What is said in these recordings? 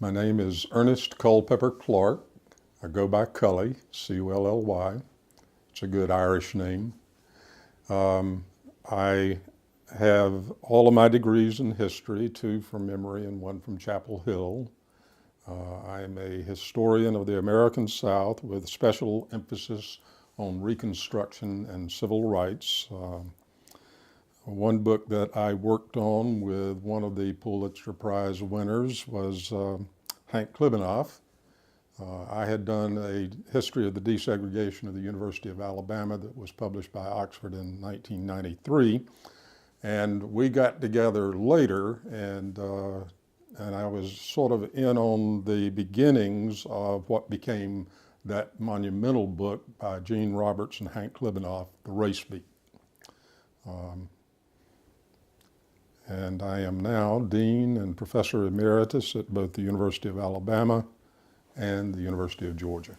My name is Ernest Culpepper Clark. I go by Cully, C-U-L-L-Y. It's a good Irish name. I have all of my degrees in history, 2 from Emory and 1 from Chapel Hill. I am a historian of the American South with special emphasis on Reconstruction and civil rights. One book that I worked on with one of the Pulitzer Prize winners was Hank Klibanoff. I had done a history of the desegregation of the University of Alabama that was published by Oxford in 1993. And we got together later, and I was sort of in on the beginnings of what became that monumental book by Gene Roberts and Hank Klibanoff, The Race Beat. And I am now Dean and Professor Emeritus at both the University of Alabama and the University of Georgia.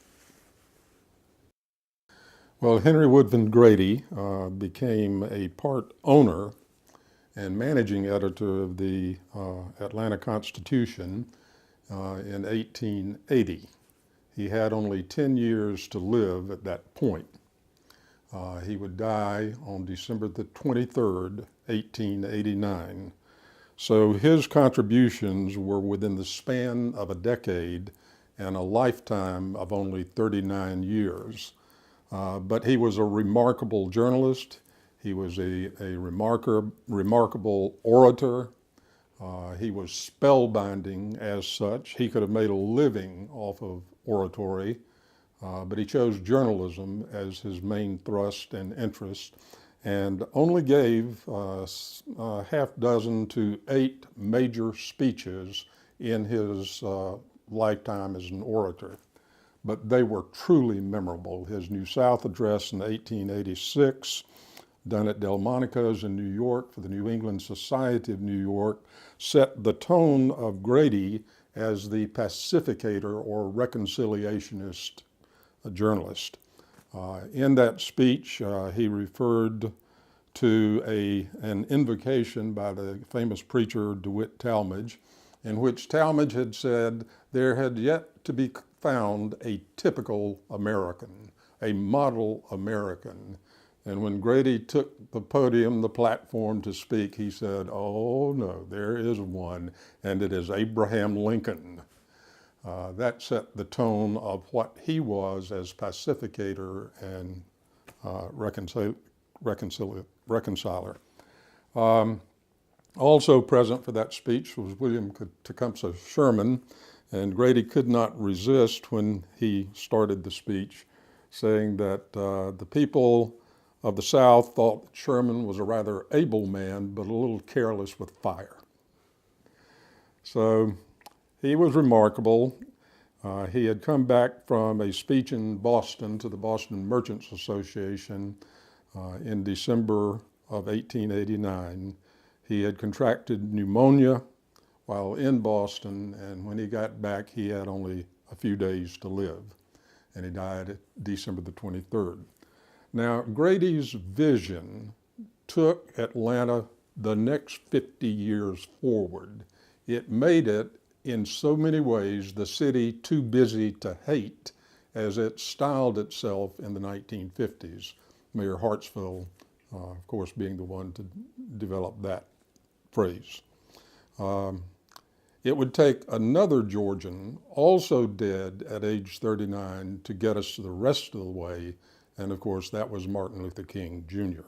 Well, Henry Woodfin Grady became a part owner and managing editor of the Atlanta Constitution in 1880. He had only 10 years to live at that point. He would die on December the 23rd, 1889. So his contributions were within the span of a decade and a lifetime of only 39 years. But he was a remarkable journalist. He was a remarkable orator. He was spellbinding as such. He could have made a living off of oratory, but he chose journalism as his main thrust and interest, and only gave a half dozen to 8 major speeches in his lifetime as an orator. But they were truly memorable. His New South address in 1886, done at Delmonico's in New York for the New England Society of New York, set the tone of Grady as the pacificator or reconciliationist journalist. In that speech, he referred to an invocation by the famous preacher DeWitt Talmage, in which Talmage had said there had yet to be found a typical American, a model American. And when Grady took the podium, the platform to speak, he said, "Oh no, there is one, and it is Abraham Lincoln." That set the tone of what he was as pacificator and reconciler. Also present for that speech was William Tecumseh Sherman, and Grady could not resist when he started the speech, saying that the people of the South thought that Sherman was a rather able man, but a little careless with fire. So he was remarkable. He had come back from a speech in Boston to the Boston Merchants Association in December of 1889. He had contracted pneumonia while in Boston, and when he got back, he had only a few days to live, and he died December the 23rd. Now, Grady's vision took Atlanta the next 50 years forward. It made it, in so many ways, the city too busy to hate, as it styled itself in the 1950s. Mayor Hartsfield, of course, being the one to develop that phrase. It would take another Georgian, also dead at age 39, to get us the rest of the way, and of course that was Martin Luther King Jr.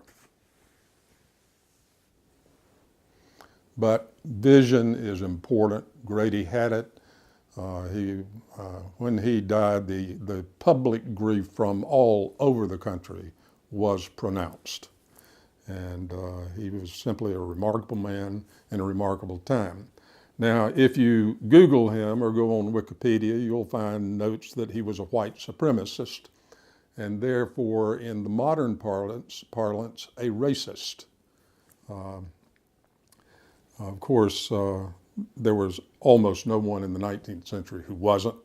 But vision is important. Grady had it. When he died, the public grief from all over the country was pronounced. And he was simply a remarkable man in a remarkable time. Now, if you Google him or go on Wikipedia, you'll find notes that he was a white supremacist, and therefore, in the modern parlance, a racist. Of course, there was almost no one in the 19th century who wasn't.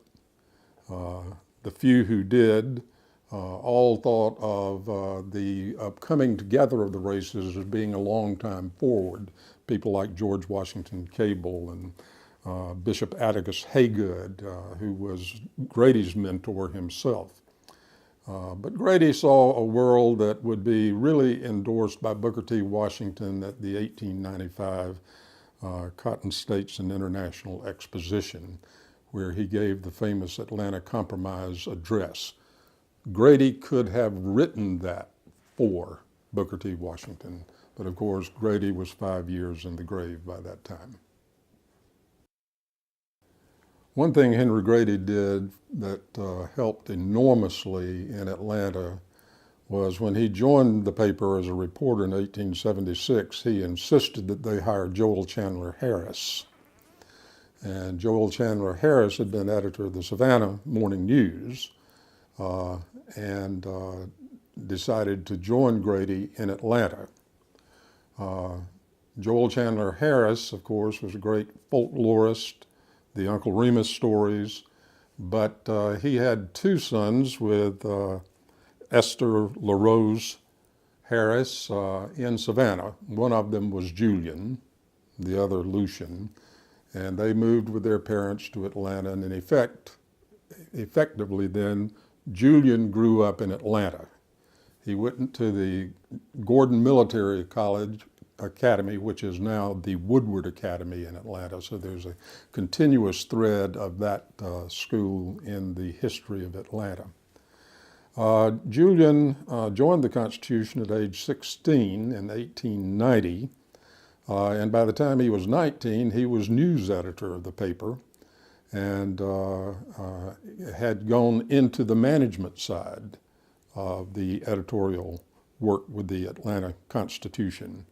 The few who did all thought of the coming together of the races as being a long time forward. People like George Washington Cable and Bishop Atticus Haygood, who was Grady's mentor himself. But Grady saw a world that would be really endorsed by Booker T. Washington at the 1895 Cotton States and International Exposition, where he gave the famous Atlanta Compromise address. Grady could have written that for Booker T. Washington, but of course Grady was 5 years in the grave by that time. One thing Henry Grady did that helped enormously in Atlanta was when he joined the paper as a reporter in 1876, he insisted that they hire Joel Chandler Harris. And Joel Chandler Harris had been editor of the Savannah Morning News and decided to join Grady in Atlanta. Joel Chandler Harris, of course, was a great folklorist, the Uncle Remus stories, but he had two sons with Esther LaRose Harris in Savannah. One of them was Julian, the other Lucian, and they moved with their parents to Atlanta, and effectively then, Julian grew up in Atlanta. He went to the Gordon Military Academy, which is now the Woodward Academy in Atlanta. So there's a continuous thread of that school in the history of Atlanta. Julian joined the Constitution at age 16 in 1890. And by the time he was 19, he was news editor of the paper and had gone into the management side of the editorial work with the Atlanta Constitution.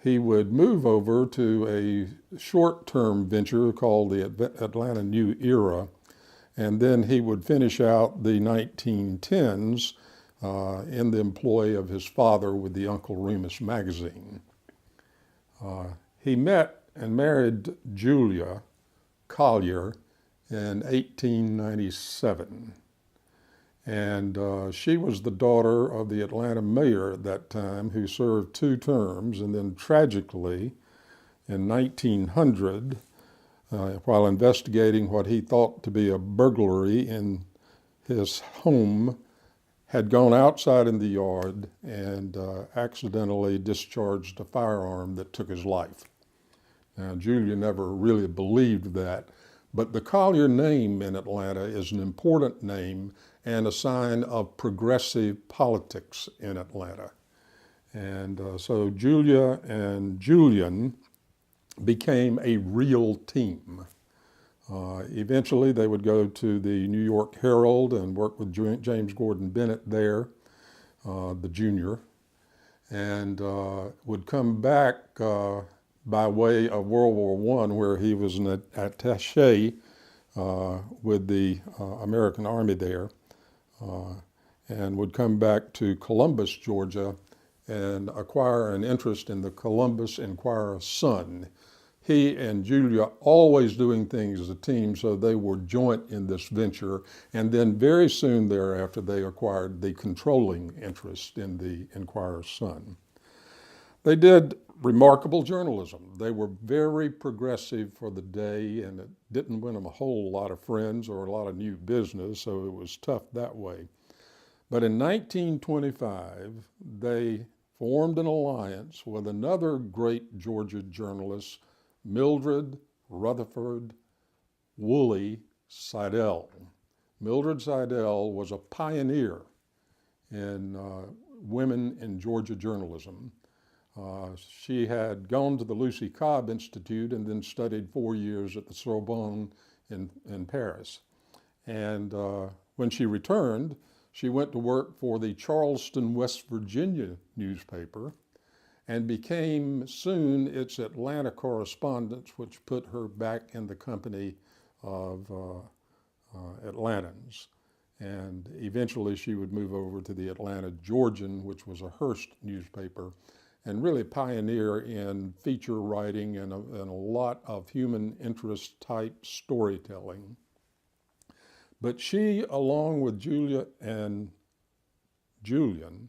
He would move over to a short-term venture called the Atlanta New Era, and then he would finish out the 1910s in the employ of his father with the Uncle Remus magazine. He met and married Julia Collier in 1897. And she was the daughter of the Atlanta mayor at that time, who served 2 terms. And then tragically, in 1900, while investigating what he thought to be a burglary in his home, had gone outside in the yard and accidentally discharged a firearm that took his life. Now, Julia never really believed that, but the Collier name in Atlanta is an important name and a sign of progressive politics in Atlanta. And so Julia and Julian became a real team. Eventually, they would go to the New York Herald and work with James Gordon Bennett there, the junior, and would come back by way of World War I, where he was an attaché with the American Army there, and would come back to Columbus, Georgia, and acquire an interest in the Columbus Enquirer-Sun. He and Julia always doing things as a team, so they were joint in this venture. And then very soon thereafter, they acquired the controlling interest in the Enquirer-Sun. They did remarkable journalism. They were very progressive for the day, and it didn't win them a whole lot of friends or a lot of new business, so it was tough that way. But in 1925, they formed an alliance with another great Georgia journalist, Mildred Rutherford Woolley Seidel. Mildred Seidel was a pioneer in women in Georgia journalism. She had gone to the Lucy Cobb Institute and then studied 4 years at the Sorbonne in Paris. And when she returned, she went to work for the Charleston, West Virginia newspaper and became soon its Atlanta correspondent, which put her back in the company of Atlantans. And eventually she would move over to the Atlanta Georgian, which was a Hearst newspaper, and really pioneer in feature writing and a lot of human interest type storytelling. But she, along with Julia and Julian,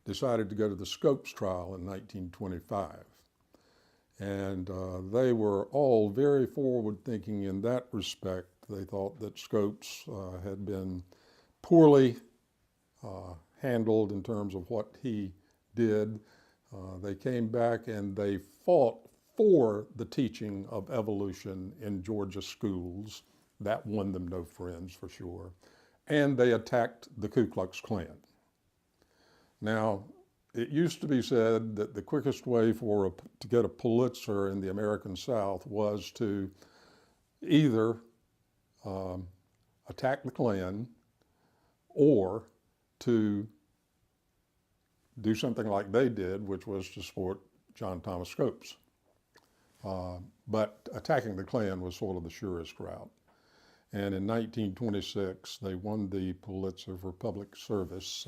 decided to go to the Scopes trial in 1925. And they were all very forward-thinking in that respect. They thought that Scopes had been poorly handled in terms of what he did. They came back and they fought for the teaching of evolution in Georgia schools. That won them no friends, for sure. And they attacked the Ku Klux Klan. Now, it used to be said that the quickest way to get a Pulitzer in the American South was to either attack the Klan or to do something like they did, which was to support John Thomas Scopes. But attacking the Klan was sort of the surest route. And in 1926, they won the Pulitzer for public service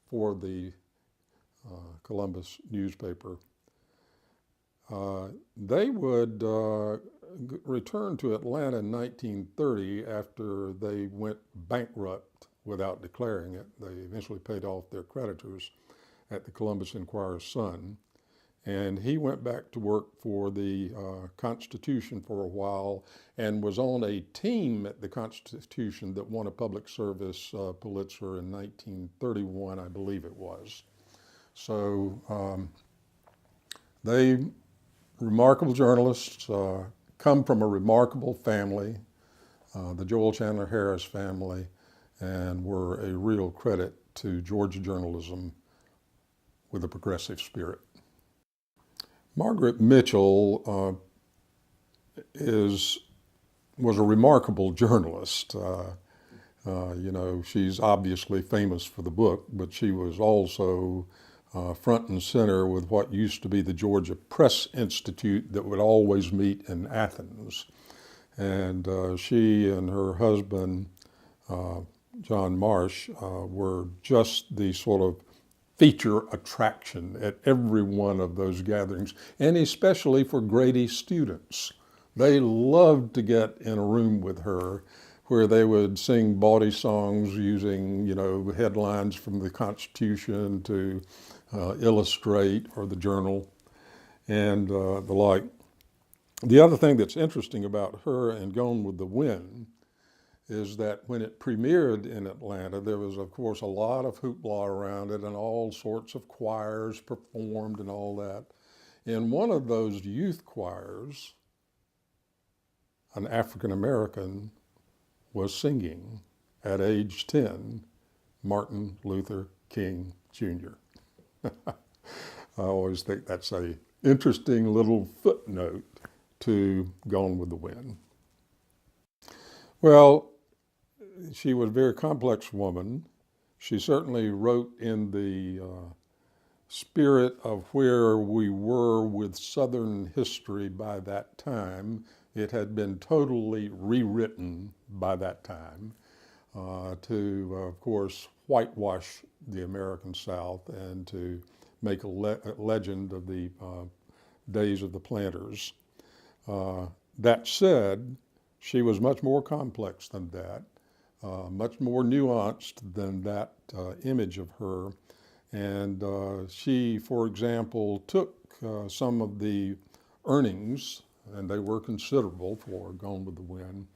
for the Columbus newspaper. They would return to Atlanta in 1930 after they went bankrupt without declaring it. They eventually paid off their creditors at the Columbus Inquirer-Sun. And he went back to work for the Constitution for a while and was on a team at the Constitution that won a public service Pulitzer in 1931, I believe it was. So they, remarkable journalists, come from a remarkable family, the Joel Chandler Harris family, and were a real credit to Georgia journalism with a progressive spirit. Margaret Mitchell was a remarkable journalist. She's obviously famous for the book, but she was also front and center with what used to be the Georgia Press Institute that would always meet in Athens. And she and her husband, John Marsh, were just the sort of feature attraction at every one of those gatherings, and especially for Grady students. They loved to get in a room with her where they would sing bawdy songs using, headlines from the Constitution to illustrate, or the Journal, and the like. The other thing that's interesting about her and Gone with the Wind is that when it premiered in Atlanta, there was, of course, a lot of hoopla around it, and all sorts of choirs performed and all that. In one of those youth choirs, an African American was singing at age 10, Martin Luther King Jr. I always think that's an interesting little footnote to Gone with the Wind. Well, she was a very complex woman. She certainly wrote in the spirit of where we were with Southern history by that time. It had been totally rewritten by that time to, of course, whitewash the American South and to make a legend of the days of the planters. That said, she was much more complex than that, much more nuanced than that image of her. And she, for example, took some of the earnings, and they were considerable for Gone with the Wind,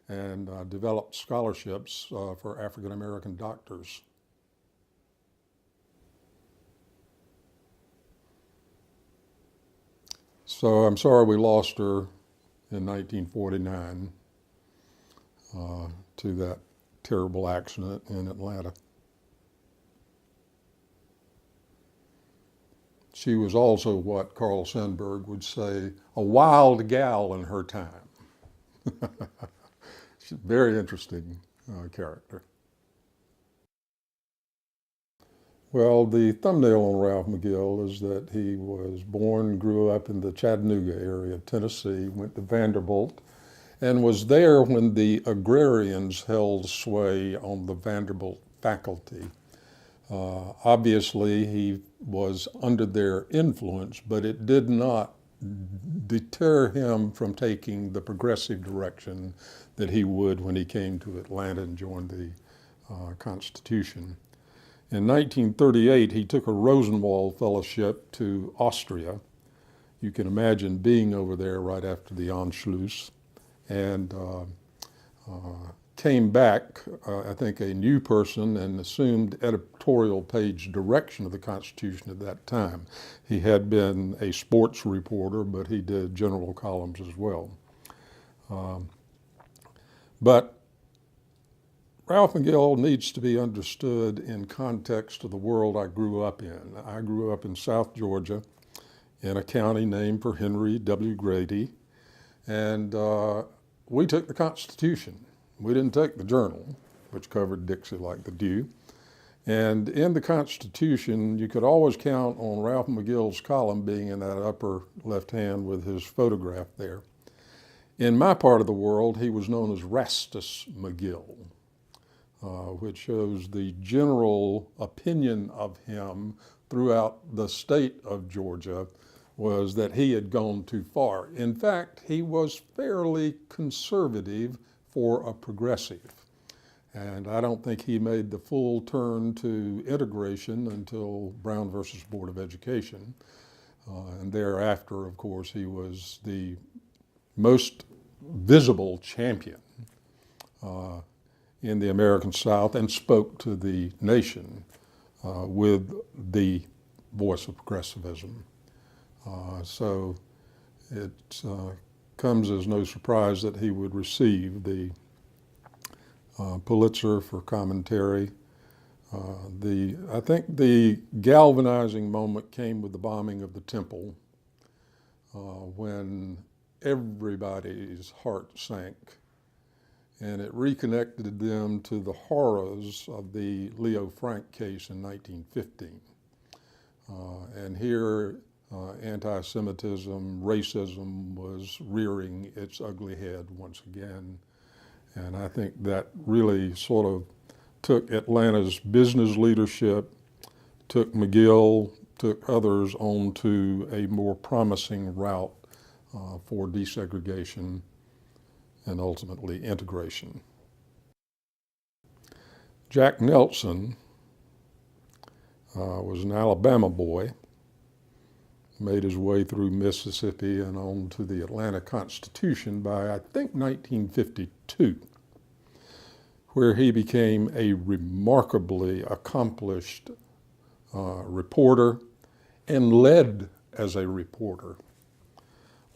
and developed scholarships for African American doctors. So I'm sorry we lost her in 1949 to that terrible accident in Atlanta. She was also what Carl Sandburg would say, a wild gal in her time. She's a very interesting character. Well, the thumbnail on Ralph McGill is that he was born, grew up in the Chattanooga area of Tennessee, went to Vanderbilt, and was there when the agrarians held sway on the Vanderbilt faculty. Obviously, he was under their influence, but it did not deter him from taking the progressive direction that he would when he came to Atlanta and joined the Constitution. In 1938, he took a Rosenwald Fellowship to Austria, you can imagine being over there right after the Anschluss, and came back, I think, a new person, and assumed editorial page direction of the Constitution at that time. He had been a sports reporter, but he did general columns as well. But Ralph McGill needs to be understood in context of the world I grew up in. I grew up in South Georgia in a county named for Henry W. Grady, and we took the Constitution. We didn't take the Journal, which covered Dixie like the Dew. And in the Constitution, you could always count on Ralph McGill's column being in that upper left hand with his photograph there. In my part of the world, he was known as Rastus McGill, which shows the general opinion of him throughout the state of Georgia was that he had gone too far. In fact, he was fairly conservative for a progressive. And I don't think he made the full turn to integration until Brown versus Board of Education. And thereafter, of course, he was the most visible champion in the American South and spoke to the nation with the voice of progressivism. So it comes as no surprise that he would receive the Pulitzer for commentary. I think the galvanizing moment came with the bombing of the temple when everybody's heart sank, and it reconnected them to the horrors of the Leo Frank case in 1915. And here anti-Semitism, racism was rearing its ugly head once again. And I think that really sort of took Atlanta's business leadership, took McGill, took others onto a more promising route for desegregation and ultimately integration. Jack Nelson was an Alabama boy, made his way through Mississippi and on to the Atlanta Constitution by, I think, 1952, where he became a remarkably accomplished reporter and led as a reporter.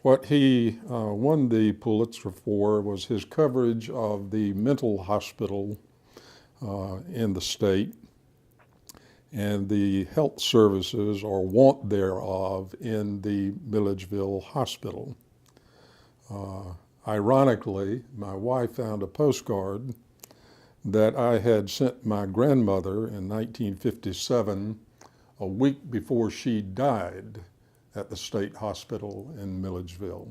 What he won the Pulitzer for was his coverage of the mental hospital in the state and the health services or want thereof in the Milledgeville Hospital. Ironically, my wife found a postcard that I had sent my grandmother in 1957, a week before she died at the state hospital in Milledgeville.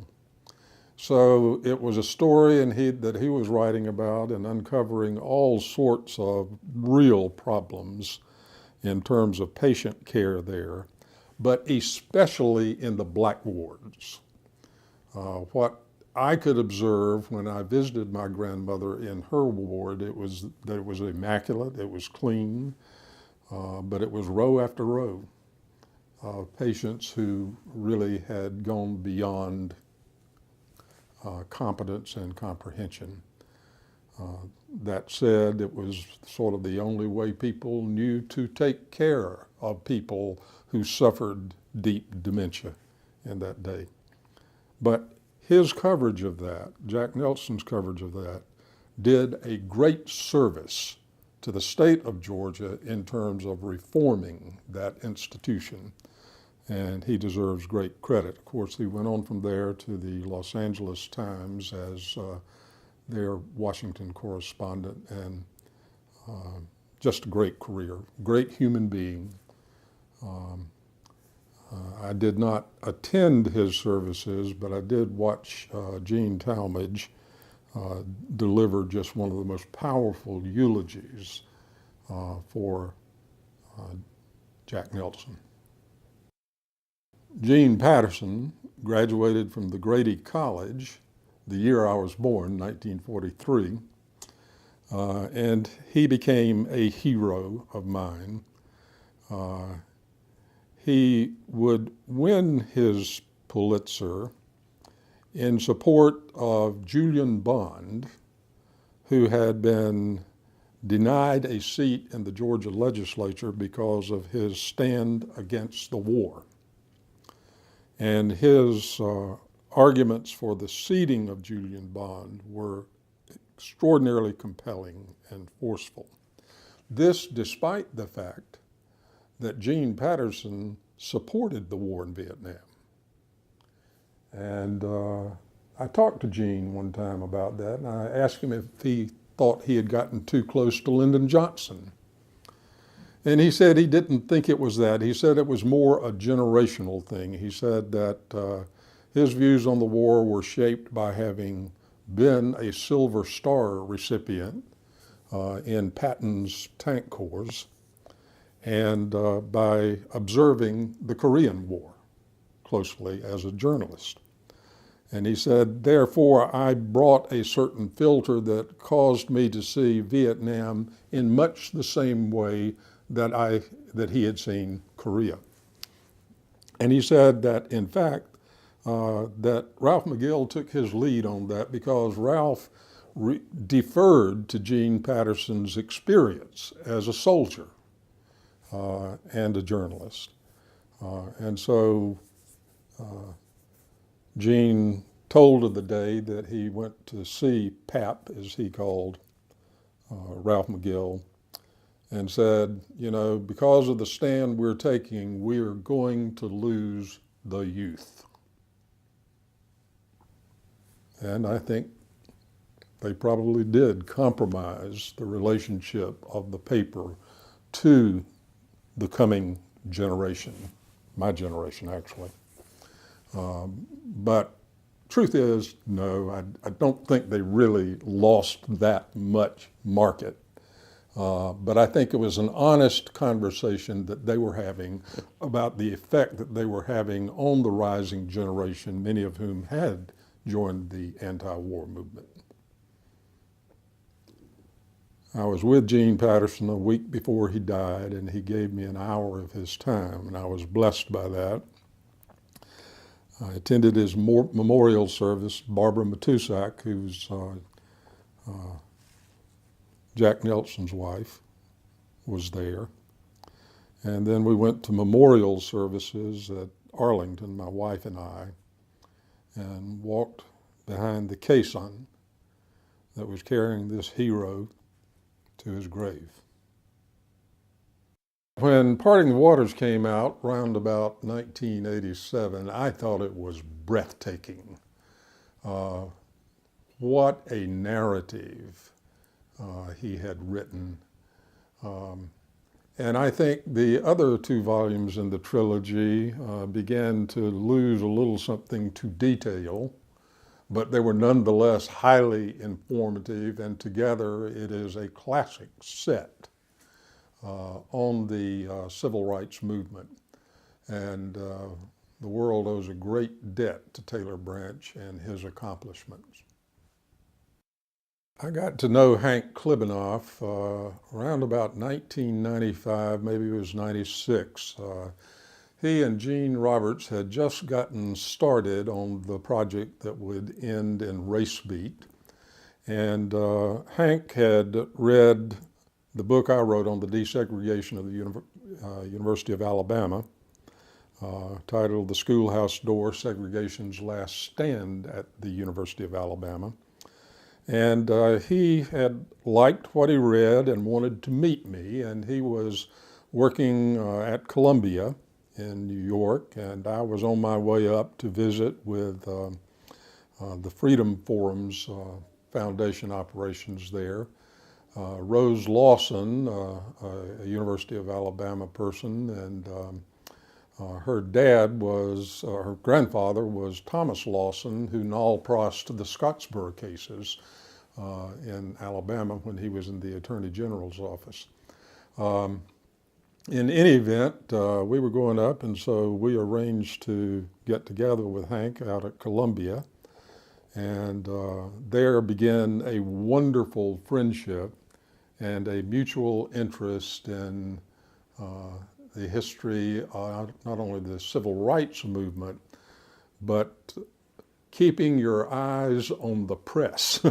So it was a story that he was writing about and uncovering all sorts of real problems in terms of patient care there, but especially in the black wards. What I could observe when I visited my grandmother in her ward, it was immaculate, it was clean, but it was row after row of patients who really had gone beyond competence and comprehension. That said, it was sort of the only way people knew to take care of people who suffered deep dementia in that day. But his coverage of that, Jack Nelson's coverage of that, did a great service to the state of Georgia in terms of reforming that institution. And he deserves great credit. Of course, he went on from there to the Los Angeles Times as their Washington correspondent, and just a great career, great human being. I did not attend his services, but I did watch Gene Talmadge deliver just one of the most powerful eulogies for Jack Nelson. Gene Patterson graduated from the Grady College the year I was born, 1943, and he became a hero of mine. He would win his Pulitzer in support of Julian Bond, who had been denied a seat in the Georgia legislature because of his stand against the war. And his arguments for the seating of Julian Bond were extraordinarily compelling and forceful. This despite the fact that Gene Patterson supported the war in Vietnam. And I talked to Gene one time about that, and I asked him if he thought he had gotten too close to Lyndon Johnson. And he said he didn't think it was that. He said it was more a generational thing. He said that his views on the war were shaped by having been a Silver Star recipient in Patton's tank corps and by observing the Korean War closely as a journalist. And he said, therefore, I brought a certain filter that caused me to see Vietnam in much the same way that he had seen Korea. And he said that, in fact, that Ralph McGill took his lead on that because Ralph deferred to Gene Patterson's experience as a soldier and a journalist. And so Gene told of the day that he went to see Pap, as he called Ralph McGill, and said, you know, because of the stand we're taking, we're going to lose the youth. And I think they probably did compromise the relationship of the paper to the coming generation, my generation actually. But truth is, no, I don't think they really lost that much market. But I think it was an honest conversation that they were having about the effect that they were having on the rising generation, many of whom had joined the anti-war movement. I was with Gene Patterson a week before he died, and he gave me an hour of his time, and I was blessed by that. I attended his memorial service. Barbara Matusak, who's Jack Nelson's wife, was there. And then we went to memorial services at Arlington, my wife and I, and walked behind the caisson that was carrying this hero to his grave. When Parting the Waters came out, round about 1987, I thought it was breathtaking. What a narrative he had written. And I think the other two volumes in the trilogy began to lose a little something to detail, but they were nonetheless highly informative, and together it is a classic set on the civil rights movement. And the world owes a great debt to Taylor Branch and his accomplishments. I got to know Hank Klibanoff around about 1995, maybe it was 96. He and Gene Roberts had just gotten started on the project that would end in Race Beat. And Hank had read the book I wrote on the desegregation of the University of Alabama, titled The Schoolhouse Door, Segregation's Last Stand at the University of Alabama. And he had liked what he read and wanted to meet me, and he was working at Columbia in New York, and I was on my way up to visit with the Freedom Forum's foundation operations there. Rose Lawson, a University of Alabama person, and her dad was, her grandfather was Thomas Lawson, who null-prossed the Scottsboro cases in Alabama when he was in the Attorney General's office. In any event, we were going up, and so we arranged to get together with Hank out at Columbia, and there began a wonderful friendship and a mutual interest in the history, not only the civil rights movement, but keeping your eyes on the press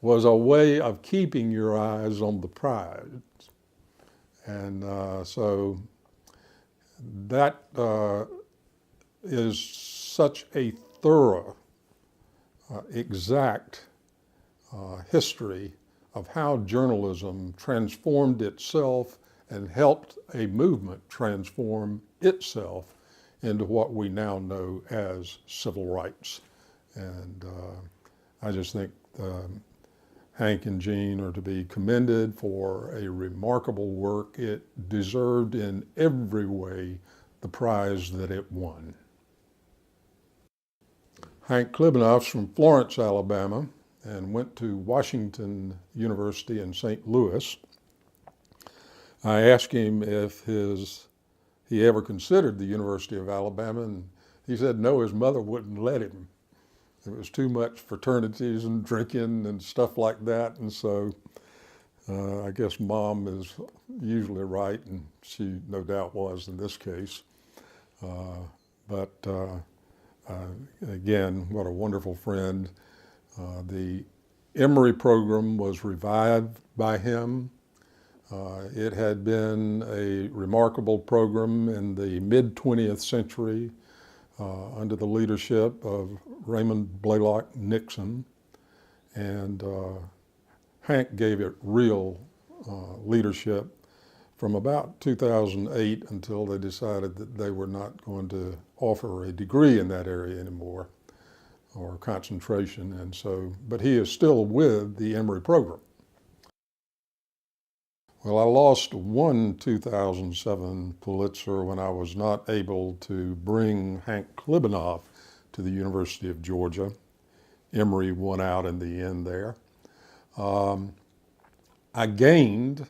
was a way of keeping your eyes on the prize. And so that is such a thorough, exact history of how journalism transformed itself and helped a movement transform itself into what we now know as civil rights. And I just think Hank and Jean are to be commended for a remarkable work. It deserved in every way the prize that it won. Hank Klibanoff's from Florence, Alabama, and went to Washington University in St. Louis. I asked him if he ever considered the University of Alabama, and he said no, his mother wouldn't let him. It was too much fraternities and drinking and stuff like that, and so I guess mom is usually right, and she no doubt was in this case. But again, what a wonderful friend. The Emory program was revived by him. It had been a remarkable program in the mid-20th century under the leadership of Raymond Blaylock Nixon. And Hank gave it real leadership from about 2008 until they decided that they were not going to offer a degree in that area anymore, or concentration. And so, but he is still with the Emory program. Well, I lost one 2007 Pulitzer when I was not able to bring Hank Klibanoff to the University of Georgia. Emory won out in the end there. I gained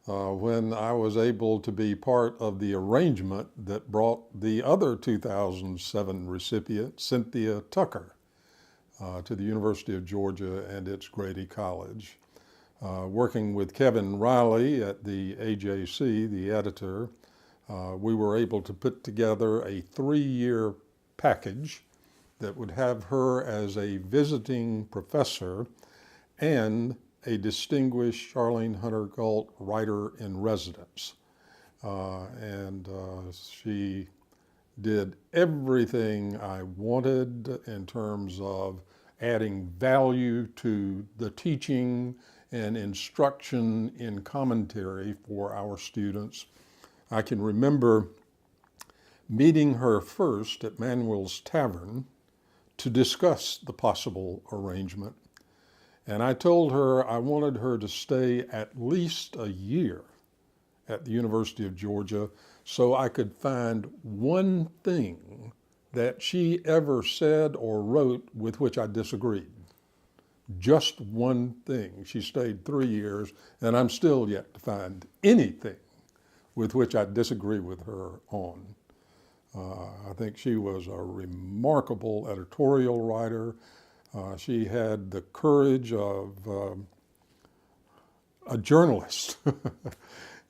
when I was able to be part of the arrangement that brought the other 2007 recipient, Cynthia Tucker, to the University of Georgia and its Grady College. Working with Kevin Riley at the AJC, the editor, we were able to put together a 3-year package that would have her as a visiting professor and a distinguished Charlene Hunter Galt writer in residence. And she did everything I wanted in terms of adding value to the teaching and instruction in commentary for our students. I can remember meeting her first at Manuel's Tavern to discuss the possible arrangement. And I told her I wanted her to stay at least a year at the University of Georgia so I could find one thing that she ever said or wrote with which I disagreed. Just one thing. She stayed 3 years, and I'm still yet to find anything with which I disagree with her on. I think she was a remarkable editorial writer. She had the courage of a journalist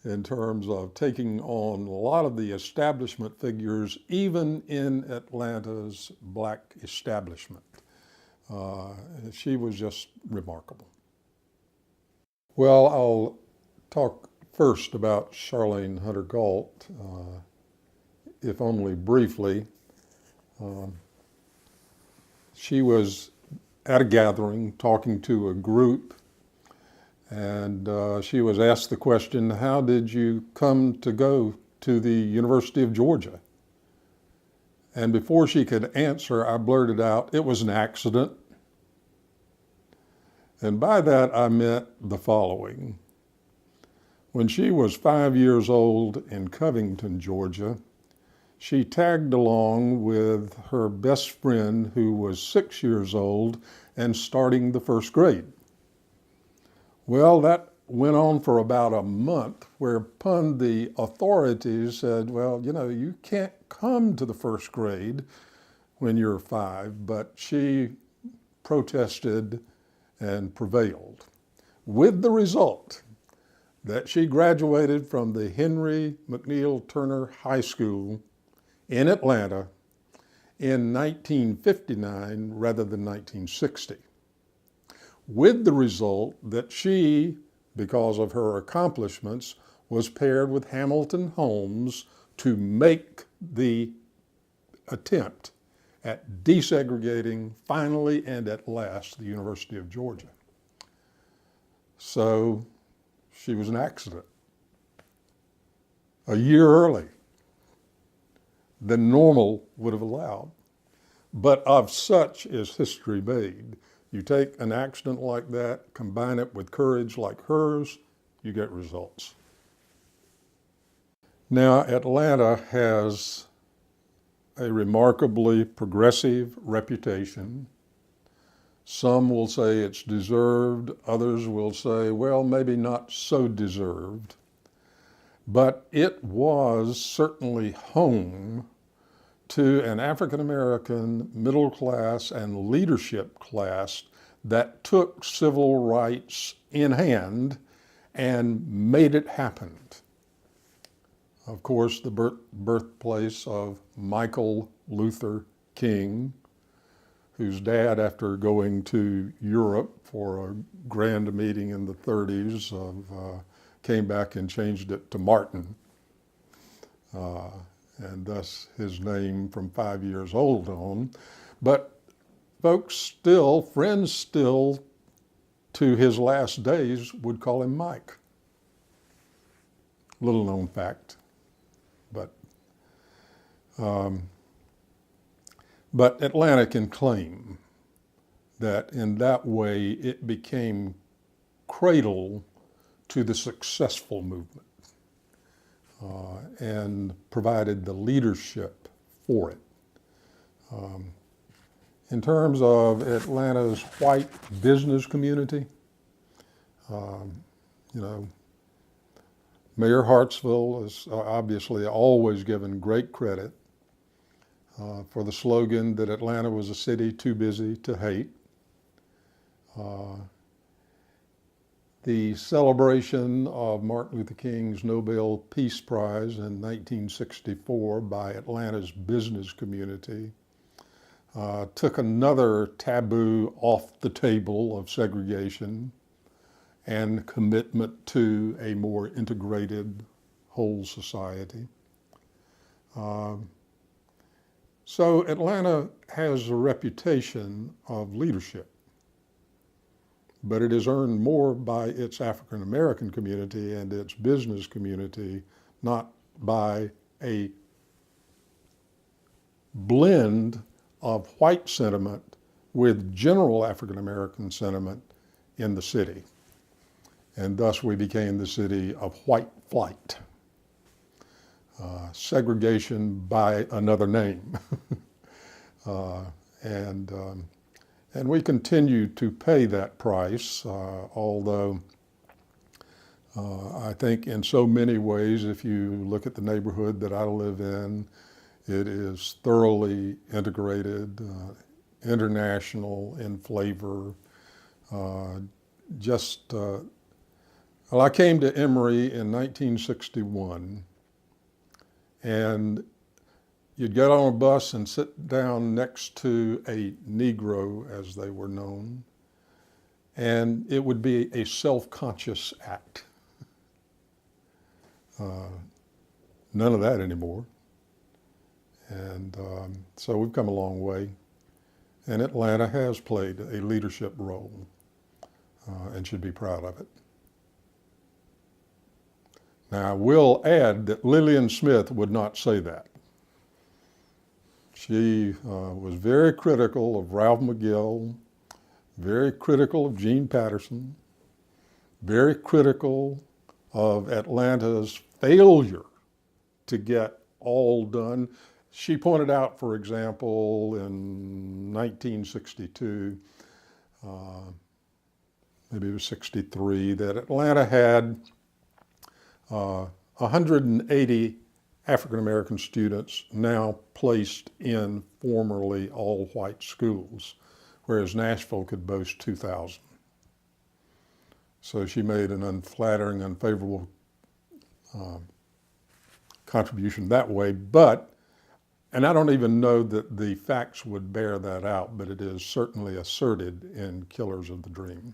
in terms of taking on a lot of the establishment figures, even in Atlanta's black establishment. She was just remarkable. Well, I'll talk first about Charlene Hunter Galt, if only briefly. She was at a gathering talking to a group, and she was asked the question, how did you come to go to the University of Georgia? And before she could answer, I blurted out, it was an accident. And by that, I meant the following. When she was 5 years old in Covington, Georgia, she tagged along with her best friend who was 6 years old and starting the first grade. Well, that went on for about a month, whereupon the authorities said, well, you know, you can't come to the first grade when you're 5, but she protested and prevailed, with the result that she graduated from the Henry McNeil Turner High School in Atlanta in 1959 rather than 1960, with the result that she, because of her accomplishments, was paired with Hamilton Holmes to make the attempt at desegregating finally and at last the University of Georgia. So she was an accident. A year early than normal would have allowed. But of such is history made. You take an accident like that, combine it with courage like hers, you get results. Now, Atlanta has a remarkably progressive reputation. Some will say it's deserved, others will say, well, maybe not so deserved. But it was certainly home to an African-American middle class and leadership class that took civil rights in hand and made it happen. Of course, the birthplace of Michael Luther King, whose dad, after going to Europe for a grand meeting in the 30s, came back and changed it to Martin. And thus his name from 5 years old on. But folks still, friends still, to his last days would call him Mike. Little known fact. But Atlanta can claim that in that way it became cradle to the successful movement and provided the leadership for it. In terms of Atlanta's white business community, Mayor Hartsville is obviously always given great credit for the slogan that Atlanta was a city too busy to hate. The celebration of Martin Luther King's Nobel Peace Prize in 1964 by Atlanta's business community took another taboo off the table of segregation and commitment to a more integrated whole society. So Atlanta has a reputation of leadership, but it is earned more by its African American community and its business community, not by a blend of white sentiment with general African American sentiment in the city. And thus we became the city of white flight. Segregation by another name. And we continue to pay that price, although I think in so many ways, if you look at the neighborhood that I live in, it is thoroughly integrated, international in flavor. Well, I came to Emory in 1961, and you'd get on a bus and sit down next to a Negro, as they were known, and it would be a self-conscious act. None of that anymore. And so we've come a long way. And Atlanta has played a leadership role and should be proud of it. Now, I will add that Lillian Smith would not say that. She was very critical of Ralph McGill, very critical of Gene Patterson, very critical of Atlanta's failure to get all done. She pointed out, for example, in 1962, maybe it was 63, that Atlanta had 180 African-American students now placed in formerly all-white schools, whereas Nashville could boast 2,000. So she made an unflattering, unfavorable contribution that way, but And I don't even know that the facts would bear that out, but it is certainly asserted in Killers of the Dream.